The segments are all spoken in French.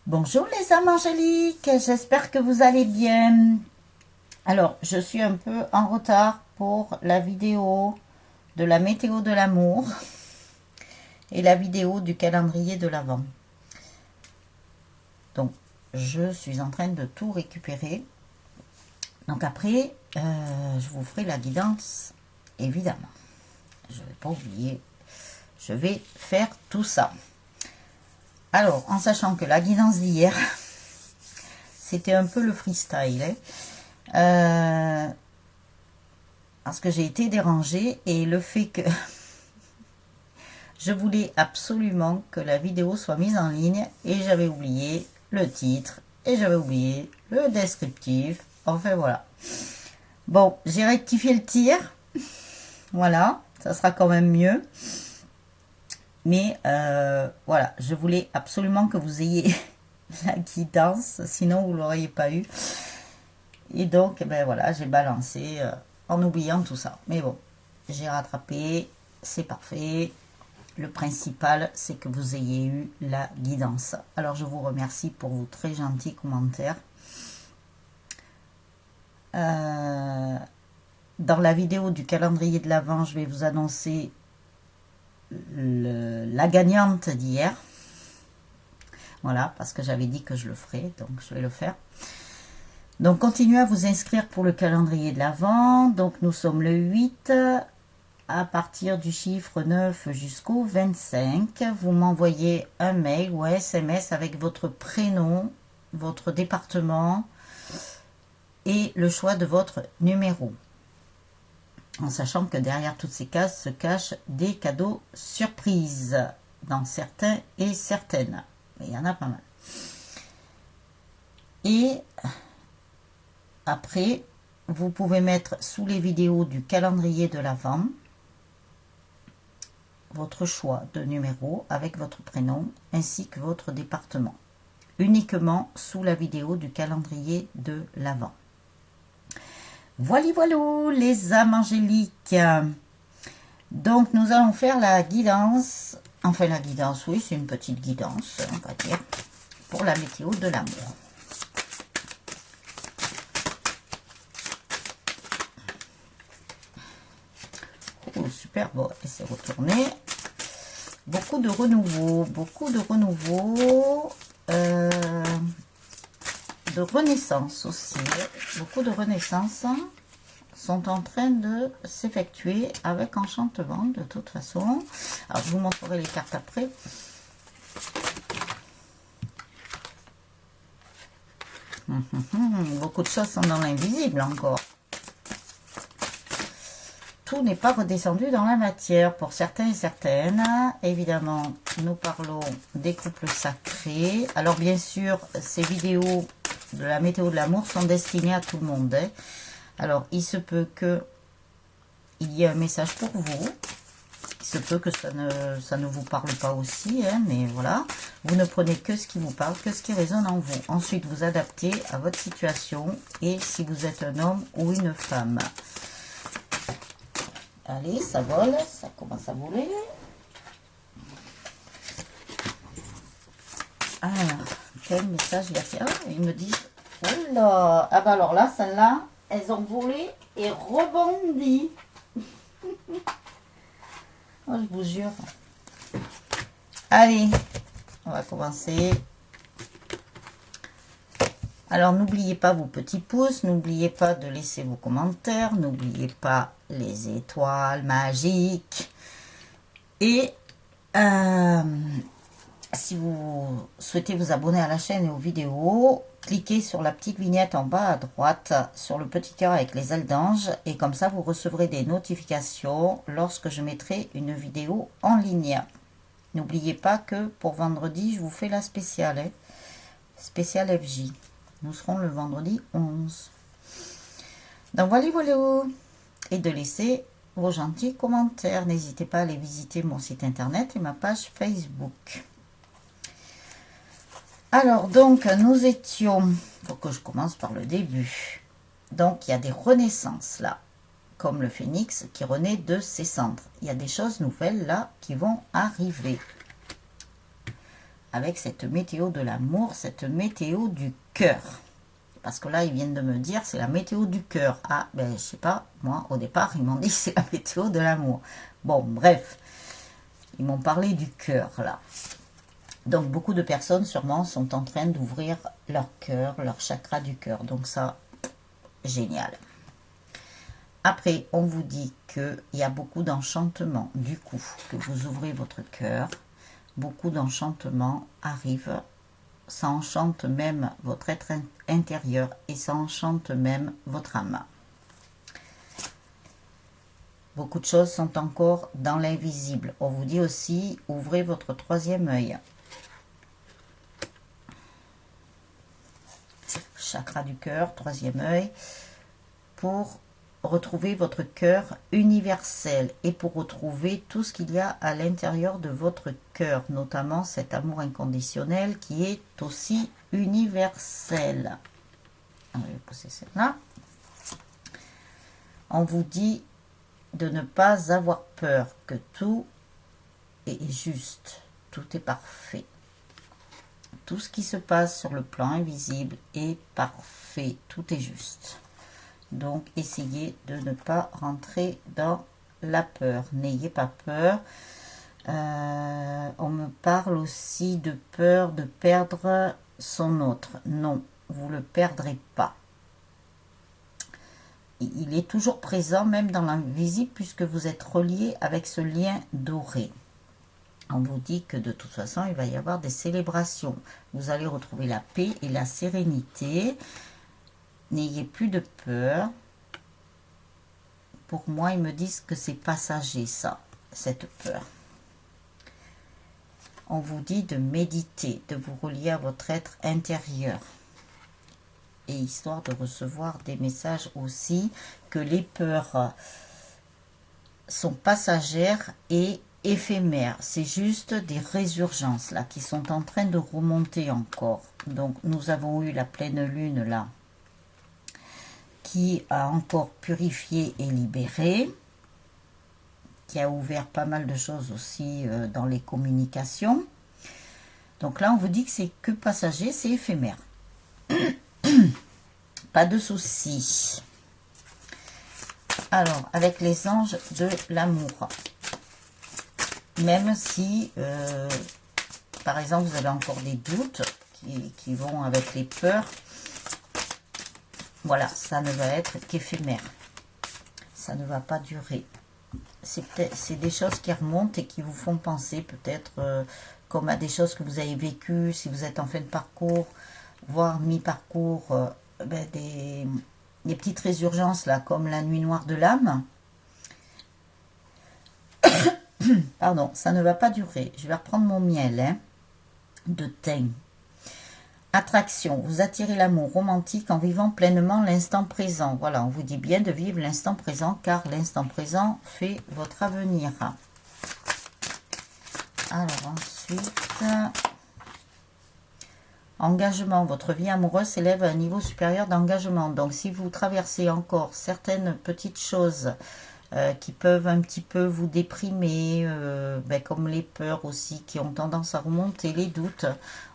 Bonjour les âmes angéliques, j'espère que vous allez bien. Alors, je suis un peu en retard pour la vidéo de la météo de l'amour et la vidéo du calendrier de l'Avent. Donc, je suis en train de tout récupérer. Donc après, je vous ferai la guidance, évidemment. Je ne vais pas oublier, je vais faire tout ça. Alors, en sachant que la guidance d'hier, c'était un peu le freestyle, parce que j'ai été dérangée et le fait que je voulais absolument que la vidéo soit mise en ligne et j'avais oublié le titre et j'avais oublié le descriptif. Enfin voilà. Bon, j'ai rectifié le tir. Voilà, ça sera quand même mieux. Mais voilà, je voulais absolument que vous ayez la guidance, sinon vous ne l'auriez pas eu. Et donc, ben voilà, j'ai balancé en oubliant tout ça. Mais bon, j'ai rattrapé, c'est parfait. Le principal, c'est que vous ayez eu la guidance. Alors, je vous remercie pour vos très gentils commentaires. Dans la vidéo du calendrier de l'Avent, je vais vous annoncer la gagnante d'hier. Voilà, parce que j'avais dit que je le ferais, donc je vais le faire. Donc, continuez à vous inscrire pour le calendrier de l'Avent. Donc, nous sommes le 8, à partir du chiffre 9 jusqu'au 25. Vous m'envoyez un mail ou un SMS avec votre prénom, votre département et le choix de votre numéro. En sachant que derrière toutes ces cases se cachent des cadeaux surprises dans certains et certaines. Mais il y en a pas mal. Et après, vous pouvez mettre sous les vidéos du calendrier de l'Avent votre choix de numéro avec votre prénom ainsi que votre département. Uniquement sous la vidéo du calendrier de l'Avent. Voilà, voilà les âmes angéliques. Donc, nous allons faire la guidance. Enfin, la guidance, oui, c'est une petite guidance, on va dire, pour la météo de l'amour. Oh, super, bon, et c'est retourné. Beaucoup de renouveau, de renaissance aussi. Beaucoup de renaissance sont en train de s'effectuer avec enchantement de toute façon. Alors, je vous montrerai les cartes après. Beaucoup de choses sont dans l'invisible encore. Tout n'est pas redescendu dans la matière pour certains et certaines. Évidemment, nous parlons des couples sacrés. Alors, bien sûr, ces vidéos de la météo de l'amour sont destinées à tout le monde. Hein. Alors, il se peut que il y ait un message pour vous. Il se peut que ça ne vous parle pas aussi, hein, mais voilà. Vous ne prenez que ce qui vous parle, que ce qui résonne en vous. Ensuite, vous adaptez à votre situation et si vous êtes un homme ou une femme. Allez, ça vole, ça commence à voler. Alors, quel message il y a fait? Ah, ils me disent, oh là, ah bah alors là, celles-là, elles ont volé et rebondi. Oh, je vous jure. Allez, on va commencer. Alors, n'oubliez pas vos petits pouces, n'oubliez pas de laisser vos commentaires, n'oubliez pas les étoiles magiques. Et si vous souhaitez vous abonner à la chaîne et aux vidéos, cliquez sur la petite vignette en bas à droite, sur le petit cœur avec les ailes d'ange, et comme ça, vous recevrez des notifications lorsque je mettrai une vidéo en ligne. N'oubliez pas que pour vendredi, je vous fais la spéciale, hein, spéciale FJ. Nous serons le vendredi 11. Donc voilà, voilà. Et de laisser vos gentils commentaires. N'hésitez pas à aller visiter mon site internet et ma page Facebook. Alors, donc, nous étions... Il faut que je commence par le début. Donc, il y a des renaissances là. Comme le phénix qui renaît de ses cendres. Il y a des choses nouvelles là qui vont arriver. avec cette météo de l'amour, cette météo du cœur. Parce que là, ils viennent de me dire, c'est la météo du cœur. Ah, ben, je sais pas, moi, au départ, ils m'ont dit c'est la météo de l'amour. Bon, bref, ils m'ont parlé du cœur, là. Donc, beaucoup de personnes, sûrement, sont en train d'ouvrir leur cœur, leur chakra du cœur. Donc, ça, génial. Après, on vous dit qu'il y a beaucoup d'enchantements. Du coup, que vous ouvrez votre cœur, beaucoup d'enchantements arrivent. Ça enchante même votre être intérieur et ça enchante même votre âme. Beaucoup de choses sont encore dans l'invisible. On vous dit aussi, ouvrez votre troisième œil. Chakra du cœur, troisième œil, pour retrouver votre cœur universel et pour retrouver tout ce qu'il y a à l'intérieur de votre cœur, notamment cet amour inconditionnel qui est aussi universel. Je vais pousser celle-là. On vous dit de ne pas avoir peur, que tout est juste, tout est parfait. Tout ce qui se passe sur le plan invisible est parfait, tout est juste. Donc, essayez de ne pas rentrer dans la peur. N'ayez pas peur. On me parle aussi de peur de perdre son autre. Non, vous ne le perdrez pas. Il est toujours présent, même dans l'invisible, puisque vous êtes relié avec ce lien doré. On vous dit que de toute façon, il va y avoir des célébrations. Vous allez retrouver la paix et la sérénité. N'ayez plus de peur. Pour moi, ils me disent que c'est passager, ça, cette peur. On vous dit de méditer, de vous relier à votre être intérieur. Et histoire de recevoir des messages aussi, que les peurs sont passagères et éphémères. C'est juste des résurgences, là, qui sont en train de remonter encore. Donc, nous avons eu la pleine lune, là, qui a encore purifié et libéré, qui a ouvert pas mal de choses aussi dans les communications. Donc là, on vous dit que c'est que passager, c'est éphémère. Pas de soucis. Alors, avec les anges de l'amour, même si, par exemple, vous avez encore des doutes qui vont avec les peurs, voilà, ça ne va être qu'éphémère. Ça ne va pas durer. C'est des choses qui remontent et qui vous font penser peut-être comme à des choses que vous avez vécues, si vous êtes en fin de parcours, voire mi-parcours, des petites résurgences là, comme la nuit noire de l'âme. Pardon, ça ne va pas durer. Je vais reprendre mon miel de thym. Attraction, vous attirez l'amour romantique en vivant pleinement l'instant présent. Voilà, on vous dit bien de vivre l'instant présent car l'instant présent fait votre avenir. Alors ensuite, engagement, votre vie amoureuse s'élève à un niveau supérieur d'engagement. Donc si vous traversez encore certaines petites choses qui peuvent un petit peu vous déprimer, comme les peurs aussi qui ont tendance à remonter, les doutes,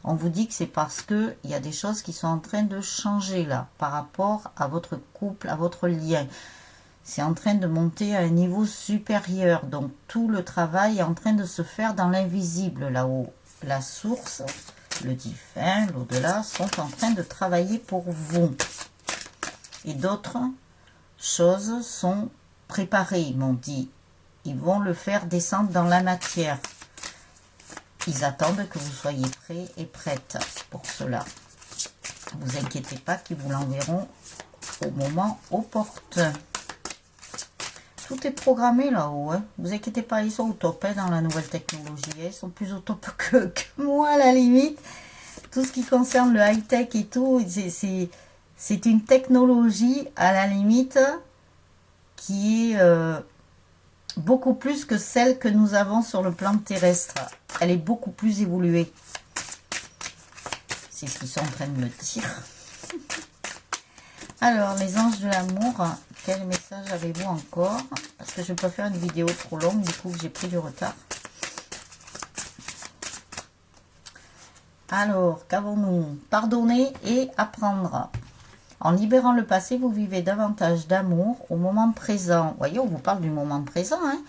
on vous dit que c'est parce qu'il y a des choses qui sont en train de changer là, par rapport à votre couple, à votre lien. C'est en train de monter à un niveau supérieur, donc tout le travail est en train de se faire dans l'invisible là-haut. La source, le divin, l'au-delà sont en train de travailler pour vous. Et d'autres choses sont préparées, ils m'ont dit. Ils vont le faire descendre dans la matière. Ils attendent que vous soyez prêts et prêtes pour cela. Ne vous inquiétez pas qu'ils vous l'enverront au moment opportun. Tout est programmé là-haut. Ne vous inquiétez pas, ils sont au top dans la nouvelle technologie. Ils sont plus au top que moi à la limite. Tout ce qui concerne le high-tech et tout, c'est une technologie à la limite qui est beaucoup plus que celle que nous avons sur le plan terrestre. Elle est beaucoup plus évoluée. C'est ce qu'ils sont en train de me dire. Alors, les anges de l'amour, quel message avez-vous encore? Parce que je ne peux pas faire une vidéo trop longue, du coup j'ai pris du retard. Alors, qu'avons-nous? Pardonner et apprendre. En libérant le passé, vous vivez davantage d'amour au moment présent. Vous voyez, on vous parle du moment présent. Hein.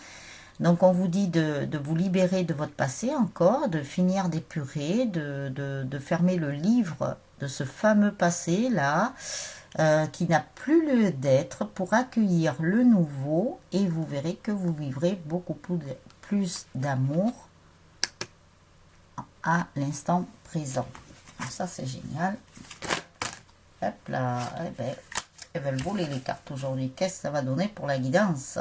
Donc, on vous dit de vous libérer de votre passé encore, de finir d'épurer, de fermer le livre de ce fameux passé-là, qui n'a plus lieu d'être, pour accueillir le nouveau. Et vous verrez que vous vivrez beaucoup plus d'amour à l'instant présent. Donc ça, c'est génial. Hop là, eh ben, elles veulent voler les cartes aujourd'hui. Qu'est-ce que ça va donner pour la guidance?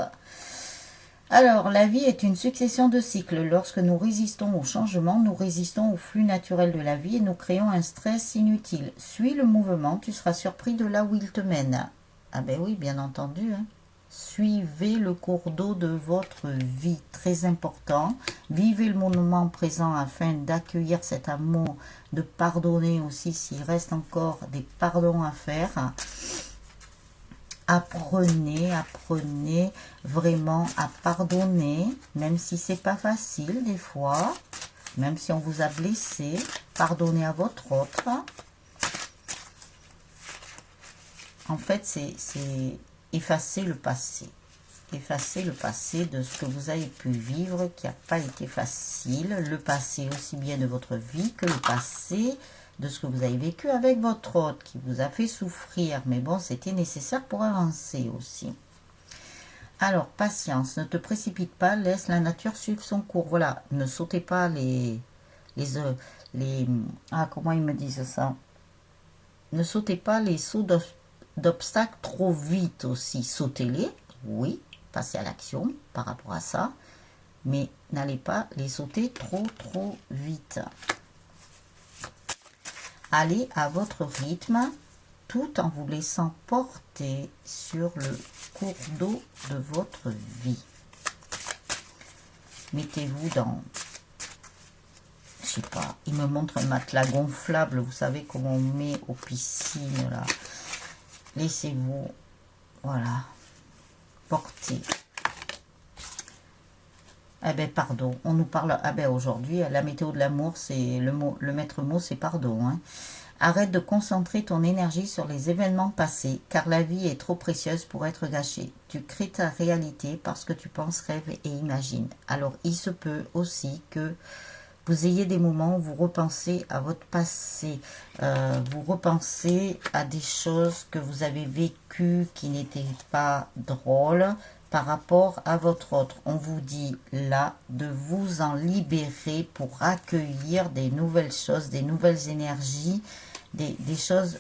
Alors, la vie est une succession de cycles. Lorsque nous résistons au changement, nous résistons au flux naturel de la vie et nous créons un stress inutile. Suis le mouvement, tu seras surpris de là où il te mène. Ah ben oui, bien entendu. Hein. Suivez le cours d'eau de votre vie, très important. Vivez le moment présent afin d'accueillir cet amour, de pardonner aussi s'il reste encore des pardons à faire. Apprenez vraiment à pardonner, même si c'est pas facile des fois, même si on vous a blessé. Pardonnez à votre autre. En fait, c'est effacer le passé. Effacer le passé de ce que vous avez pu vivre qui n'a pas été facile. Le passé aussi bien de votre vie que le passé de ce que vous avez vécu avec votre autre qui vous a fait souffrir. Mais bon, c'était nécessaire pour avancer aussi. Alors, patience, ne te précipite pas, laisse la nature suivre son cours. Voilà, ne sautez pas comment ils me disent ça? Ne sautez pas les sauts d'obstacles trop vite aussi. Sautez-les, oui, passez à l'action par rapport à ça, mais n'allez pas les sauter trop vite. Allez à votre rythme, tout en vous laissant porter sur le cours d'eau de votre vie. Mettez-vous dans, je sais pas, il me montre un matelas gonflable, vous savez comment on met aux piscines là. Laissez-vous, voilà, porter. Eh ben pardon, on nous parle, ah ben aujourd'hui, la météo de l'amour, c'est le maître mot, c'est pardon. Hein. Arrête de concentrer ton énergie sur les événements passés, car la vie est trop précieuse pour être gâchée. Tu crées ta réalité parce que tu penses, rêves et imagines. Alors il se peut aussi que vous ayez des moments où vous repensez à votre passé, vous repensez à des choses que vous avez vécues qui n'étaient pas drôles par rapport à votre autre. On vous dit là de vous en libérer pour accueillir des nouvelles choses, des nouvelles énergies, des choses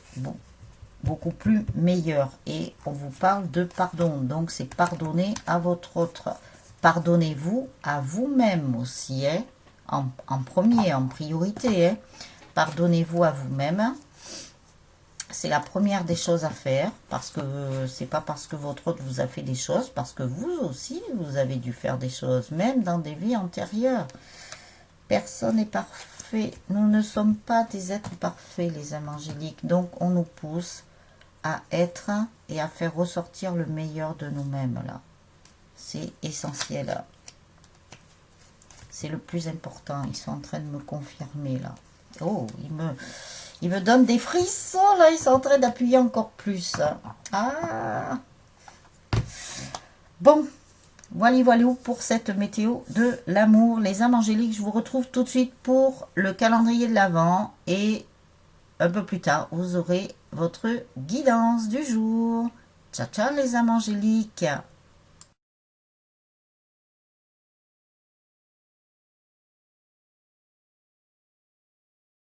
beaucoup plus meilleures. Et on vous parle de pardon, donc c'est pardonner à votre autre. Pardonnez-vous à vous-même aussi, hein. En premier, en priorité. Hein. Pardonnez-vous à vous-même. C'est la première des choses à faire, parce que c'est pas parce que votre autre vous a fait des choses, parce que vous aussi, vous avez dû faire des choses, même dans des vies antérieures. Personne n'est parfait. Nous ne sommes pas des êtres parfaits, les âmes angéliques. Donc, on nous pousse à être et à faire ressortir le meilleur de nous-mêmes, là. C'est essentiel. C'est le plus important. Ils sont en train de me confirmer, là. Oh, ils me donnent des frissons, là. Ils sont en train d'appuyer encore plus. Ah. Bon. Voilà pour cette météo de l'amour. Les âmes angéliques, je vous retrouve tout de suite pour le calendrier de l'Avent. Et un peu plus tard, vous aurez votre guidance du jour. Ciao, ciao les âmes angéliques.